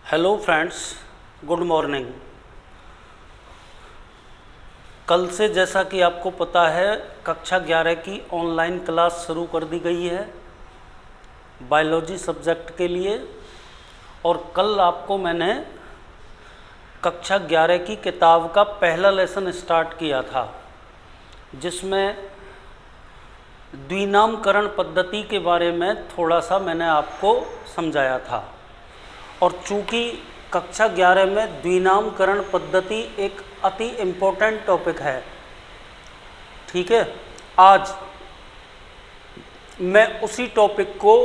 Hello friends, good morning. कल से जैसा कि आपको पता है कक्षा 11 की ऑनलाइन क्लास शुरू कर दी गई है बायोलॉजी सब्जेक्ट के लिए। और कल आपको मैंने कक्षा 11 की किताब का पहला लेसन स्टार्ट किया था, जिसमें द्विनामकरण पद्धति के बारे में थोड़ा सा मैंने आपको समझाया था। और चूँकि कक्षा 11 में द्विनामकरण पद्धति एक अति इम्पोर्टेंट टॉपिक है, ठीक है, आज मैं उसी टॉपिक को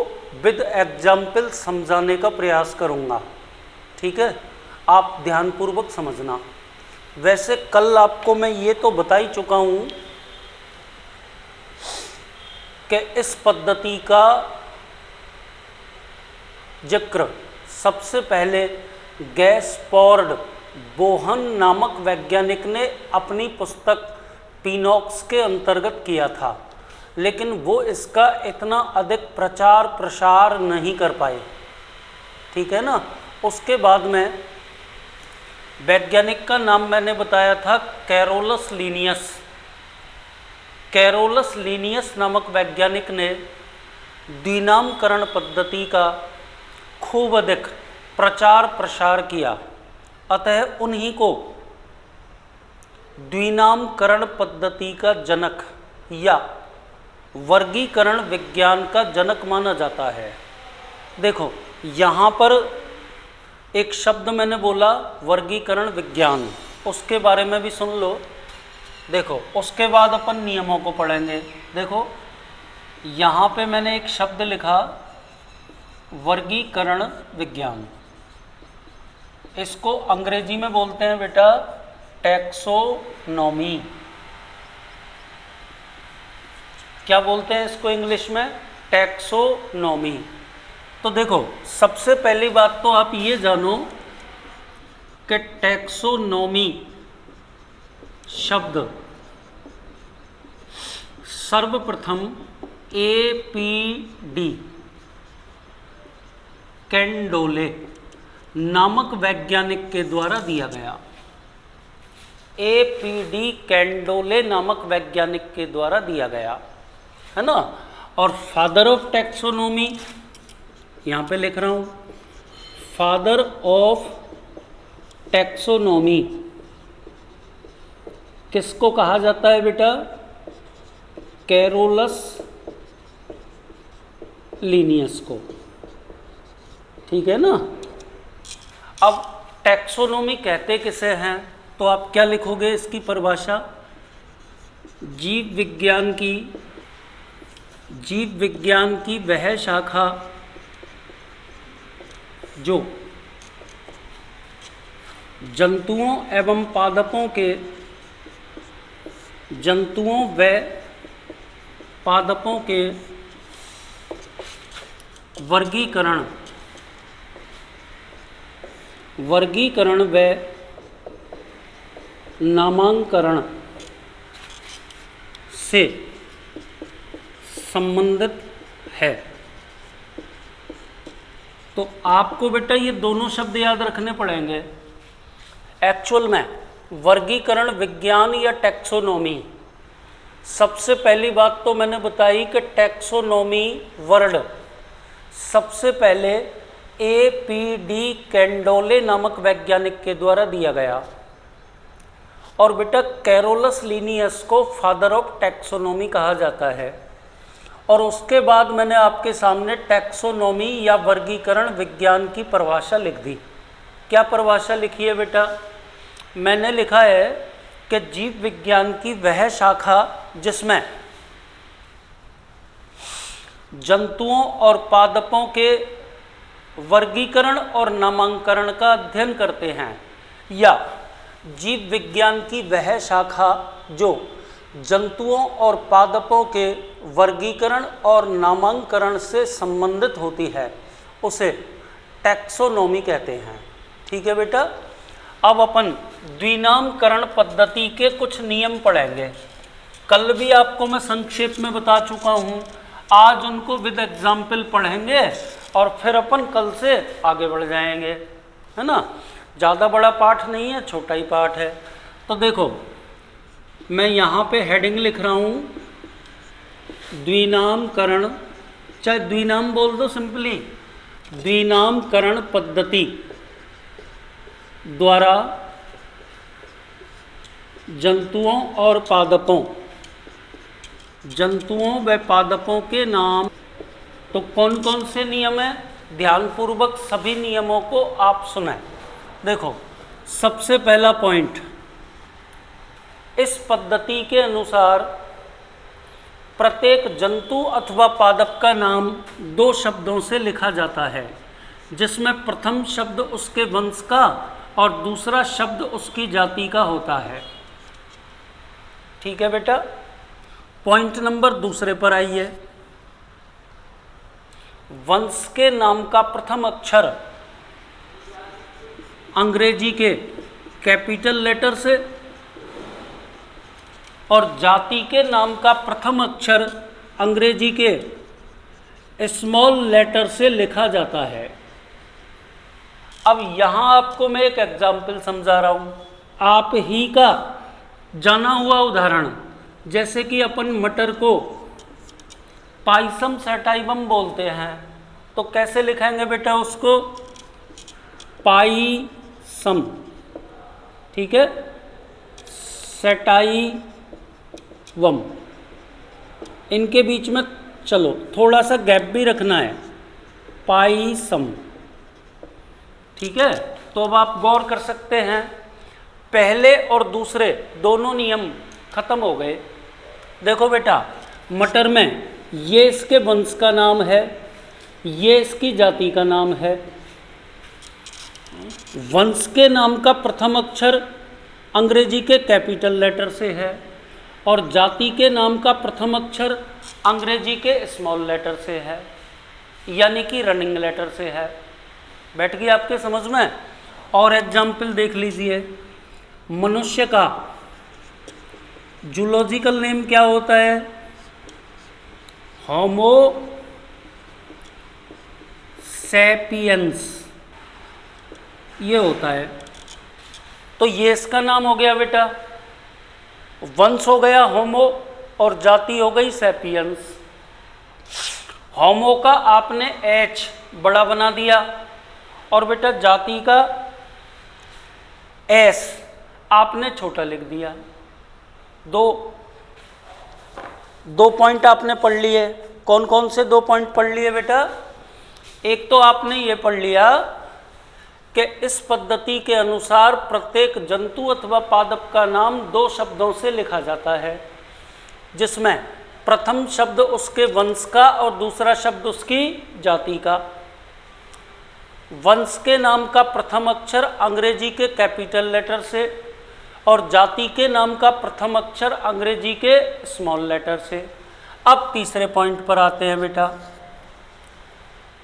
विद एग्जाम्पल समझाने का प्रयास करूँगा, ठीक है। आप ध्यानपूर्वक समझना। वैसे कल आपको मैं ये तो बता ही चुका हूँ कि इस पद्धति का जिक्र सबसे पहले गैस्पार्ड बोहन नामक वैज्ञानिक ने अपनी पुस्तक पिनॉक्स के अंतर्गत किया था, लेकिन वो इसका इतना अधिक प्रचार प्रसार नहीं कर पाए, ठीक है ना। उसके बाद में वैज्ञानिक का नाम मैंने बताया था कैरोलस लीनियस। कैरोलस लीनियस नामक वैज्ञानिक ने द्विनामकरण पद्धति का खूब अधिक प्रचार प्रसार किया, अतः उन्हीं को द्विनामकरण पद्धति का जनक या वर्गीकरण विज्ञान का जनक माना जाता है। देखो यहाँ पर एक शब्द मैंने बोला वर्गीकरण विज्ञान, उसके बारे में भी सुन लो। देखो उसके बाद अपन नियमों को पढ़ेंगे। देखो यहाँ पे मैंने एक शब्द लिखा वर्गीकरण विज्ञान, इसको अंग्रेजी में बोलते हैं बेटा टैक्सोनॉमी। क्या बोलते हैं इसको इंग्लिश में? टैक्सोनॉमी। तो देखो सबसे पहली बात तो आप ये जानो कि टैक्सोनॉमी शब्द सर्वप्रथम APD कैंडोले नामक वैज्ञानिक के द्वारा दिया गया। APD कैंडोले नामक वैज्ञानिक के द्वारा दिया गया है ना। और फादर ऑफ टैक्सोनॉमी यहाँ पे लिख रहा हूँ, फादर ऑफ टैक्सोनॉमी किसको कहा जाता है बेटा? कैरोलस लीनियस को, ठीक है ना। अब टैक्सोनॉमी कहते किसे हैं, तो आप क्या लिखोगे इसकी परिभाषा? जीव विज्ञान की वह शाखा जो जंतुओं एवं पादपों के वर्गीकरण व नामांकरण से संबंधित है। तो आपको बेटा ये दोनों शब्द याद रखने पड़ेंगे। एक्चुअल में वर्गीकरण विज्ञान या टैक्सोनॉमी, सबसे पहली बात तो मैंने बताई कि टैक्सोनॉमी वर्ड सबसे पहले APD कैंडोले नामक वैज्ञानिक के द्वारा दिया गया। और बेटा कैरोलस लीनियस को फादर ऑफ टैक्सोनॉमी कहा जाता है। और उसके बाद मैंने आपके सामने टैक्सोनॉमी या वर्गीकरण विज्ञान की परिभाषा लिख दी। क्या परिभाषा लिखी है बेटा? मैंने लिखा है कि जीव विज्ञान की वह शाखा जिसमें जंतुओं और पादपों के वर्गीकरण और नामांकरण का अध्ययन करते हैं, या जीव विज्ञान की वह शाखा जो जंतुओं और पादपों के वर्गीकरण और नामांकरण से संबंधित होती है, उसे टैक्सोनॉमी कहते हैं, ठीक है बेटा। अब अपन द्विनामकरण पद्धति के कुछ नियम पढ़ेंगे। कल भी आपको मैं संक्षेप में बता चुका हूँ, आज उनको विद एग्जाम्पल पढ़ेंगे और फिर अपन कल से आगे बढ़ जाएंगे। है ना, ज़्यादा बड़ा पाठ नहीं है, छोटा ही पाठ है। तो देखो मैं यहाँ पे हेडिंग लिख रहा हूँ, द्विनामकरण, चाहे द्विनाम बोल दो सिंपली, द्विनामकरण पद्धति द्वारा जंतुओं और पादपों, जंतुओं व पादपों के नाम। तो कौन कौन से नियम है, ध्यानपूर्वक सभी नियमों को आप सुनाएं। देखो सबसे पहला पॉइंट, इस पद्धति के अनुसार प्रत्येक जंतु अथवा पादप का नाम 2 शब्दों से लिखा जाता है, जिसमें प्रथम शब्द उसके वंश का और दूसरा शब्द उसकी जाति का होता है। ठीक है बेटा, पॉइंट नंबर दूसरे पर आइए। वंश के नाम का प्रथम अक्षर अंग्रेजी के कैपिटल लेटर से और जाति के नाम का प्रथम अक्षर अंग्रेजी के स्मॉल लेटर से लिखा जाता है। अब यहाँ आपको मैं एक एग्जाम्पल समझा रहा हूँ, आप ही का जाना हुआ उदाहरण, जैसे कि अपन मटर को पाइसम सैटाइवम बोलते हैं, तो कैसे लिखेंगे बेटा उसको, पाइसम, ठीक है, सैटाइवम, इनके बीच में चलो थोड़ा सा गैप भी रखना है, पाइसम, ठीक है। तो अब आप गौर कर सकते हैं, पहले और दूसरे दोनों नियम खत्म हो गए। देखो बेटा, मटर में ये इसके वंश का नाम है, ये इसकी जाति का नाम है। वंश के नाम का प्रथम अक्षर अंग्रेजी के कैपिटल लेटर से है और जाति के नाम का प्रथम अक्षर अंग्रेजी के स्मॉल लेटर से है, यानी कि रनिंग लेटर से है। बैठ गई आपके समझ में। और एग्जाम्पल देख लीजिए, मनुष्य का जूलॉजिकल नेम क्या होता है, होमो सैपियंस, ये होता है। तो ये इसका नाम हो गया बेटा, वंश हो गया होमो और जाति हो गई सैपियंस। होमो का आपने एच बड़ा बना दिया और बेटा जाति का एस आपने छोटा लिख दिया। दो पॉइंट आपने पढ़ लिए। कौन कौन से 2 पॉइंट पढ़ लिए बेटा, एक तो आपने ये पढ़ लिया कि इस पद्धति के अनुसार प्रत्येक जंतु अथवा पादप का नाम 2 शब्दों से लिखा जाता है, जिसमें प्रथम शब्द उसके वंश का और दूसरा शब्द उसकी जाति का। वंश के नाम का प्रथम अक्षर अंग्रेजी के कैपिटल लेटर से और जाति के नाम का प्रथम अक्षर अंग्रेजी के स्मॉल लेटर से। अब तीसरे पॉइंट पर आते हैं बेटा,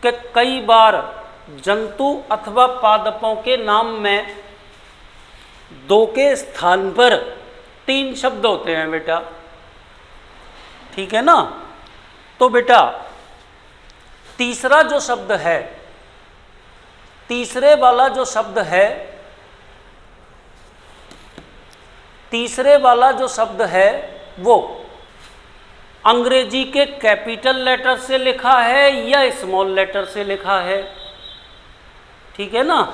कि कई बार जंतु अथवा पादपों के नाम में 2 के स्थान पर 3 शब्द होते हैं बेटा, ठीक है ना। तो बेटा तीसरा जो शब्द है, तीसरे वाला जो शब्द है, तीसरे वाला जो शब्द है वो अंग्रेजी के कैपिटल लेटर से लिखा है या स्मॉल लेटर से लिखा है, ठीक है ना।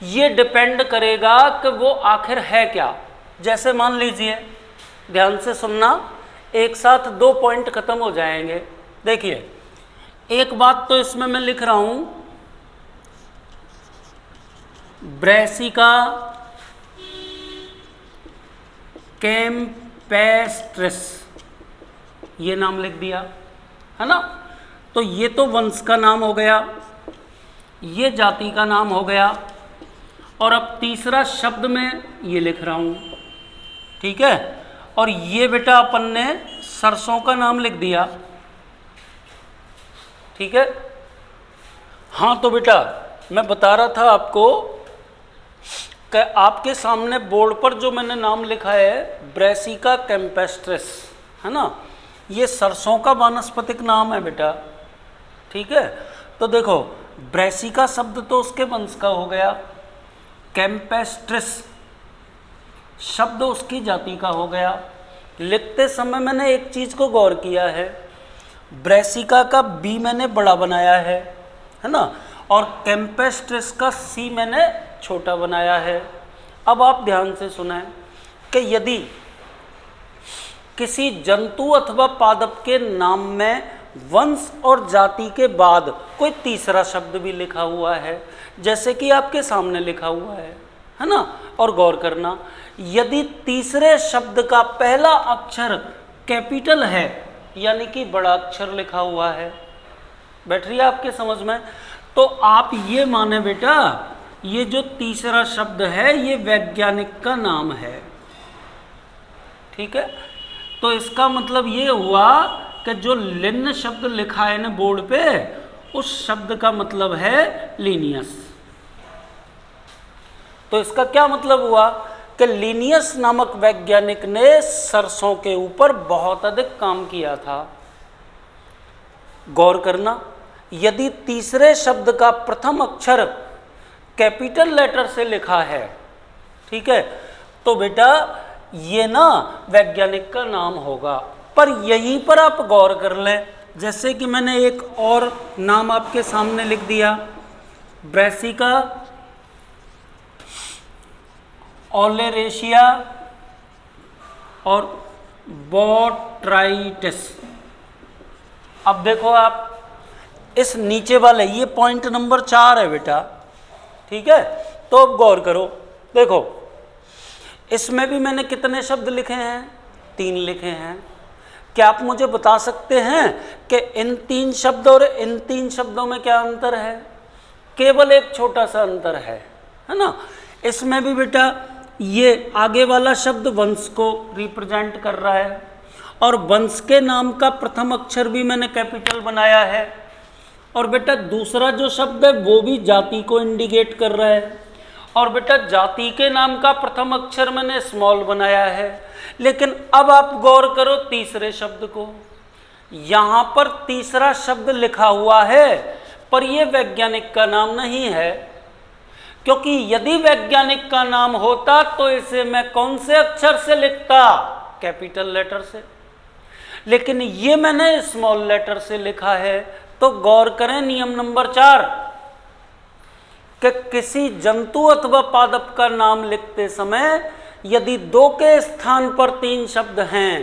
ये डिपेंड करेगा कि वो आखिर है क्या। जैसे मान लीजिए, ध्यान से सुनना, एक साथ 2 पॉइंट खत्म हो जाएंगे। देखिए, एक बात तो इसमें मैं लिख रहा हूं, ब्रैसिका कैम्पेस्ट्रिस, ये नाम लिख दिया, है ना। तो ये तो वंश का नाम हो गया, ये जाति का नाम हो गया, और अब तीसरा शब्द में ये लिख रहा हूँ, ठीक है। और ये बेटा अपन ने सरसों का नाम लिख दिया, ठीक है। हाँ तो बेटा मैं बता रहा था आपको कि आपके सामने बोर्ड पर जो मैंने नाम लिखा है ब्रैसिका कैम्पेस्ट्रिस, है ना, ये सरसों का वानस्पतिक नाम है बेटा, ठीक है। तो देखो, ब्रैसिका शब्द तो उसके वंश का हो गया, कैम्पेस्ट्रिस शब्द उसकी जाति का हो गया। लिखते समय मैंने एक चीज़ को गौर किया है, ब्रेसिका का बी मैंने बड़ा बनाया है ना, और कैम्पेस्ट्रिस का सी मैंने छोटा बनाया है। अब आप ध्यान से सुनें कि यदि किसी जंतु अथवा पादप के नाम में वंश और जाति के बाद कोई तीसरा शब्द भी लिखा हुआ है, जैसे कि आपके सामने लिखा हुआ है ना, और गौर करना, यदि तीसरे शब्द का पहला अक्षर कैपिटल है यानी कि बड़ा अक्षर लिखा हुआ है, बैठ रही है आपके समझ में, तो आप ये माने बेटा ये जो तीसरा शब्द है ये वैज्ञानिक का नाम है। ठीक है, तो इसका मतलब ये हुआ कि जो लिन शब्द लिखा है ना बोर्ड पे, उस शब्द का मतलब है लीनियस। तो इसका क्या मतलब हुआ कि लीनियस नामक वैज्ञानिक ने सरसों के ऊपर बहुत अधिक काम किया था। गौर करना, यदि तीसरे शब्द का प्रथम अक्षर कैपिटल लेटर से लिखा है, ठीक है, तो बेटा ये ना वैज्ञानिक का नाम होगा। पर यहीं पर आप गौर कर लें, जैसे कि मैंने एक और नाम आपके सामने लिख दिया, ब्रेसिका ओलेरेशिया और बोट्राइटिस। अब देखो आप इस नीचे वाले, ये पॉइंट नंबर 4 है बेटा, ठीक है, तो अब गौर करो, देखो इसमें भी मैंने कितने शब्द लिखे हैं, 3 लिखे हैं। क्या आप मुझे बता सकते हैं कि इन 3 शब्द और इन 3 शब्दों में क्या अंतर है? केवल एक छोटा सा अंतर है ना। इसमें भी बेटा ये आगे वाला शब्द वंश को रिप्रेजेंट कर रहा है और वंश के नाम का प्रथम अक्षर भी मैंने कैपिटल बनाया है, और बेटा दूसरा जो शब्द है वो भी जाति को इंडिकेट कर रहा है, और बेटा जाति के नाम का प्रथम अक्षर मैंने स्मॉल बनाया है। लेकिन अब आप गौर करो तीसरे शब्द को, यहाँ पर तीसरा शब्द लिखा हुआ है पर यह वैज्ञानिक का नाम नहीं है, क्योंकि यदि वैज्ञानिक का नाम होता तो इसे मैं कौन से अक्षर से लिखता? कैपिटल लेटर से, लेकिन ये मैंने स्मॉल लेटर से लिखा है। तो गौर करें नियम नंबर 4 कि किसी जंतु अथवा पादप का नाम लिखते समय यदि 2 के स्थान पर 3 शब्द हैं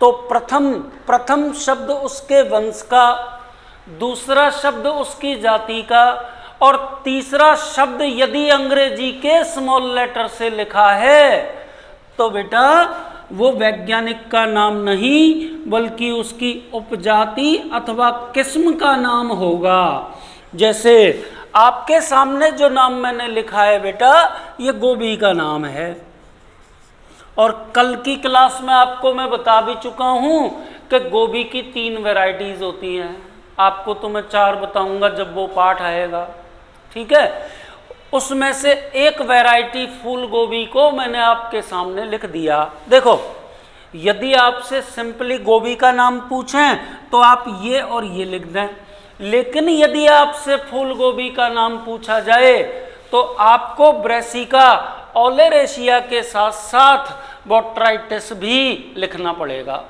तो प्रथम शब्द उसके वंश का, दूसरा शब्द उसकी जाति का, और तीसरा शब्द यदि अंग्रेजी के स्मॉल लेटर से लिखा है तो बेटा वो वैज्ञानिक का नाम नहीं बल्कि उसकी उपजाति अथवा किस्म का नाम होगा। जैसे आपके सामने जो नाम मैंने लिखा है बेटा, ये गोभी का नाम है, और कल की क्लास में आपको मैं बता भी चुका हूँ कि गोभी की 3 वैरायटीज होती हैं। आपको तो मैं 4 बताऊंगा जब वो पाठ आएगा, ठीक है। उसमें से एक वैरायटी फूल गोभी को मैंने आपके सामने लिख दिया। देखो यदि आपसे सिंपली गोभी का नाम पूछें तो आप ये और ये लिख दें, लेकिन यदि आपसे फूल गोभी का नाम पूछा जाए तो आपको ब्रेसिका ओलेरेशिया के साथ साथ बोट्राइटिस भी लिखना पड़ेगा।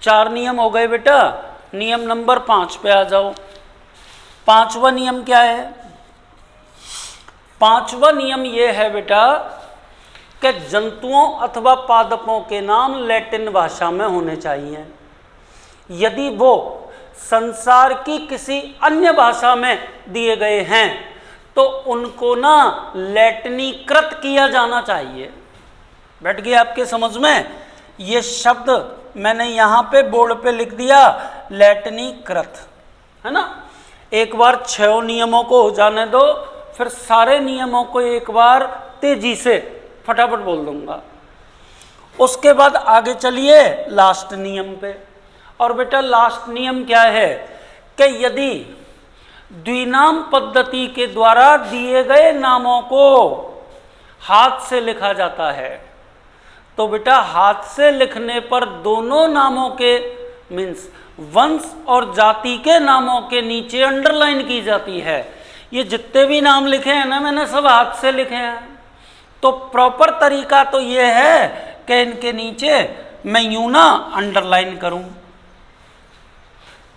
4 नियम हो गए बेटा। नियम नंबर 5 पे आ जाओ। 5वां नियम क्या है? 5वां नियम ये है बेटा कि जंतुओं अथवा पादपों के नाम लैटिन भाषा में होने चाहिए। यदि वो संसार की किसी अन्य भाषा में दिए गए हैं तो उनको ना लैटिनीकृत किया जाना चाहिए। बैठ गया आपके समझ में? ये शब्द मैंने यहाँ पे बोर्ड पे लिख दिया, लैटिनीकृत, है ना। एक बार 6 नियमों को हो जाने दो, फिर सारे नियमों को एक बार तेजी से फटाफट बोल दूंगा। उसके बाद आगे चलिए लास्ट नियम पे। और बेटा लास्ट नियम क्या है कि यदि द्विनाम पद्धति के द्वारा दिए गए नामों को हाथ से लिखा जाता है तो बेटा हाथ से लिखने पर दोनों नामों के मीन्स वंश और जाति के नामों के नीचे अंडरलाइन की जाती है। ये जितने भी नाम लिखे हैं ना मैंने सब हाथ से लिखे हैं। तो प्रॉपर तरीका तो ये है कि इनके नीचे मैं यूं ना अंडरलाइन करूं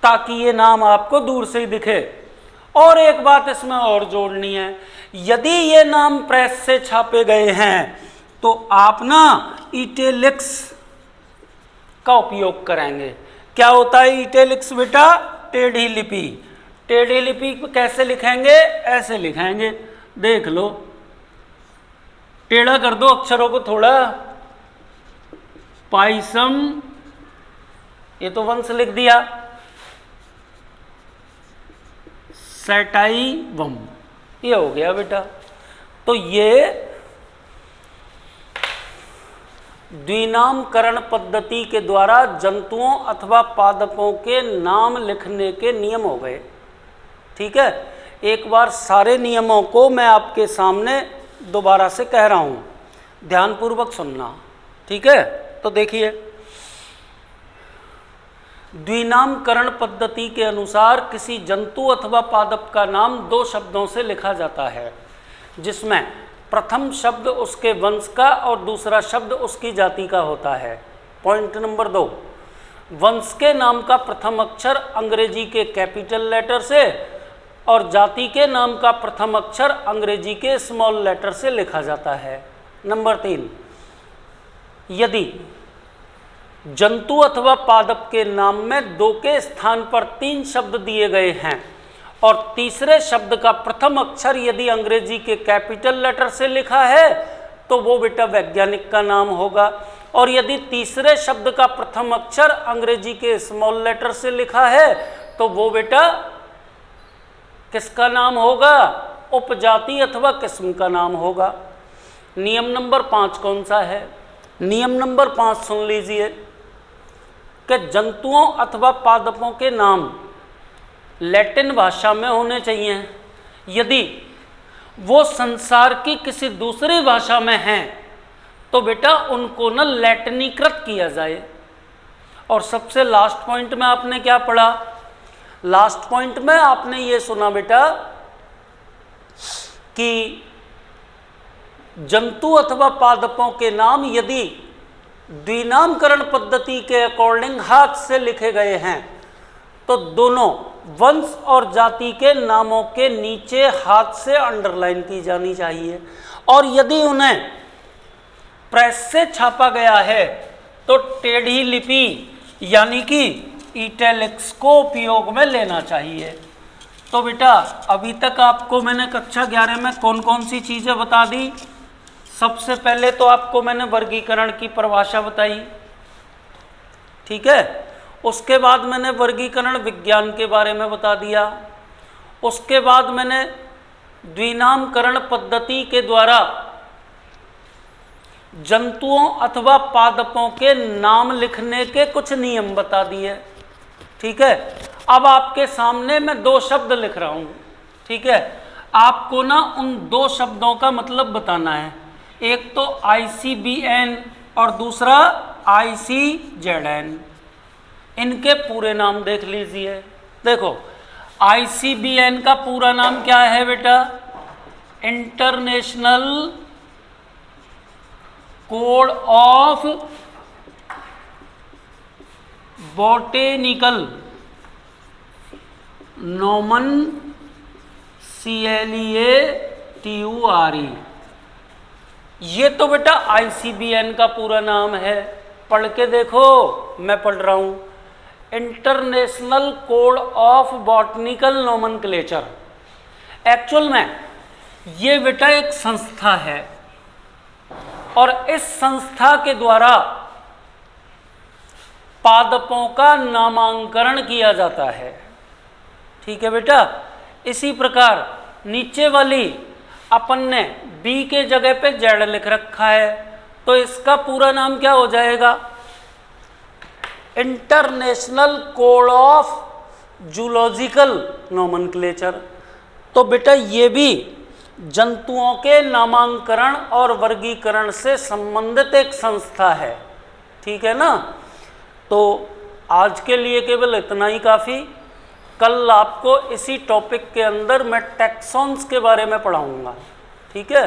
ताकि ये नाम आपको दूर से ही दिखे। और एक बात इसमें और जोड़नी है, यदि ये नाम प्रेस से छापे गए हैं तो आप ना इटैलिक्स का उपयोग करेंगे। क्या होता है इटैलिक्स बेटा? टेढ़ी लिपि। टेढ़ी लिपि कैसे लिखेंगे? ऐसे लिखेंगे, देख लो, टेढ़ा कर दो अक्षरों को थोड़ा। पाइसम, ये तो वंश लिख दिया। सेटाइवम, ये हो गया बेटा। तो ये द्विनामकरण पद्धति के द्वारा जंतुओं अथवा पादपों के नाम लिखने के नियम हो गए। ठीक है, एक बार सारे नियमों को मैं आपके सामने दोबारा से कह रहा हूं, ध्यानपूर्वक सुनना। ठीक है, तो देखिए, द्विनामकरण पद्धति के अनुसार किसी जंतु अथवा पादप का नाम दो शब्दों से लिखा जाता है, जिसमें प्रथम शब्द उसके वंश का और दूसरा शब्द उसकी जाति का होता है। पॉइंट नंबर 2, वंश के नाम का प्रथम अक्षर अंग्रेजी के कैपिटल लेटर से और जाति के नाम का प्रथम अक्षर अंग्रेजी के स्मॉल लेटर से लिखा जाता है। नंबर 3, यदि जंतु अथवा पादप के नाम में 2 के स्थान पर 3 शब्द दिए गए हैं और तीसरे शब्द का प्रथम अक्षर यदि अंग्रेजी के कैपिटल लेटर से लिखा है तो वो बेटा वैज्ञानिक का नाम होगा, और यदि तीसरे शब्द का प्रथम अक्षर अंग्रेजी के स्मॉल लेटर से लिखा है तो वो बेटा किसका नाम होगा? उपजाति अथवा किस्म का नाम होगा। नियम नंबर 5 कौन सा है? नियम नंबर 5 सुन लीजिए कि जंतुओं अथवा पादपों के नाम लैटिन भाषा में होने चाहिए। यदि वो संसार की किसी दूसरी भाषा में हैं तो बेटा उनको न लैटिनीकृत किया जाए। और सबसे लास्ट पॉइंट में आपने क्या पढ़ा? लास्ट पॉइंट में आपने ये सुना बेटा कि जंतु अथवा पादपों के नाम यदि द्विनामकरण पद्धति के अकॉर्डिंग हाथ से लिखे गए हैं तो दोनों वंश और जाति के नामों के नीचे हाथ से अंडरलाइन की जानी चाहिए, और यदि उन्हें प्रेस से छापा गया है तो टेढ़ी लिपि यानी कि इटैलिक्स को उपयोग में लेना चाहिए। तो बेटा अभी तक आपको मैंने कक्षा 11 में कौन कौन सी चीज़ें बता दी? सबसे पहले तो आपको मैंने वर्गीकरण की परिभाषा बताई, ठीक है। उसके बाद मैंने वर्गीकरण विज्ञान के बारे में बता दिया। उसके बाद मैंने द्विनामकरण पद्धति के द्वारा जंतुओं अथवा पादपों के नाम लिखने के कुछ नियम बता दिए, ठीक है। अब आपके सामने मैं 2 शब्द लिख रहा हूँ, ठीक है। आपको ना उन 2 शब्दों का मतलब बताना है। एक तो ICBN और दूसरा ICZN। इनके पूरे नाम देख लीजिए। देखो ICBN का पूरा नाम क्या है बेटा? International code of botanical Noman CLEATURE। ये तो बेटा ICBN का पूरा नाम है। पढ़ के देखो, मैं पढ़ रहा हूँ, international code of botanical nomenclature. Actual में ये बेटा एक संस्था है और इस संस्था के द्वारा पादपों का नामांकन किया जाता है, ठीक है बेटा। इसी प्रकार नीचे वाली अपन ने B के जगह पे Z लिख रखा है, तो इसका पूरा नाम क्या हो जाएगा? International code of zoological nomenclature. तो बेटा ये भी जंतुओं के नामांकन और वर्गीकरण से संबंधित एक संस्था है, ठीक है ना। तो आज के लिए केवल इतना ही काफ़ी। कल आपको इसी टॉपिक के अंदर मैं टैक्सॉन्स के बारे में पढ़ाऊंगा, ठीक है।